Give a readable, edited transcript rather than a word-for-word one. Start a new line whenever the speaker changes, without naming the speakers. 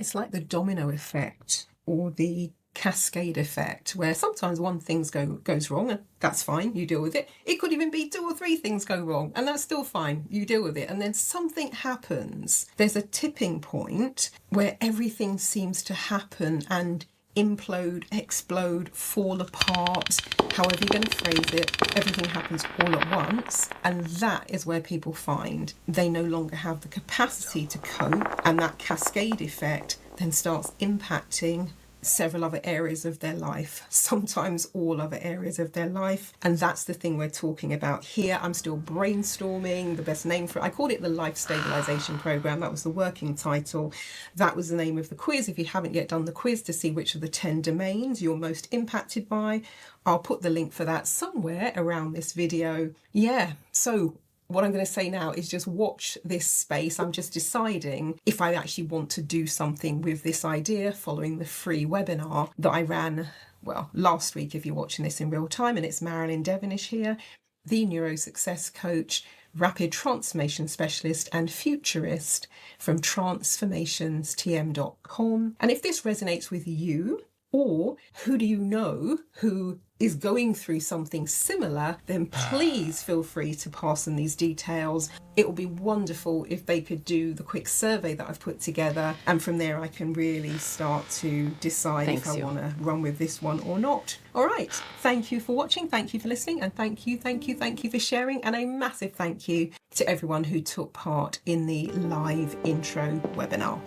It's like the domino effect or the cascade effect, where sometimes one thing goes wrong, and that's fine, you deal with it. It could even be 2 or 3 things go wrong, and that's still fine, you deal with it. And then something happens. There's a tipping point where everything seems to happen and implode, explode, fall apart, however you're going to phrase it. Everything happens all at once, and that is where people find they no longer have the capacity to cope, and that cascade effect then starts impacting several other areas of their life, sometimes all other areas of their life. And that's the thing we're talking about here. I'm still brainstorming the best name for it. I called it the Life Stabilization Program. That was the working title. That was the name of the quiz. If you haven't yet done the quiz to see which of the 10 domains you're most impacted by, I'll put the link for that somewhere around this video. Yeah, so what I'm going to say now is just watch this space. I'm just deciding if I actually want to do something with this idea following the free webinar that I ran, well, last week if you're watching this in real time. And it's Marilyn Devonish here, the neuro success coach, rapid transformation specialist and futurist from transformationstm.com. And if this resonates with you, or who do you know who is going through something similar, then please feel free to pass on these details. It would be wonderful if they could do the quick survey that I've put together, and from there I can really start to decide if I want to run with this one or not. All right, thank you for watching, thank you for listening, and thank you for sharing, and a massive thank you to everyone who took part in the live intro webinar.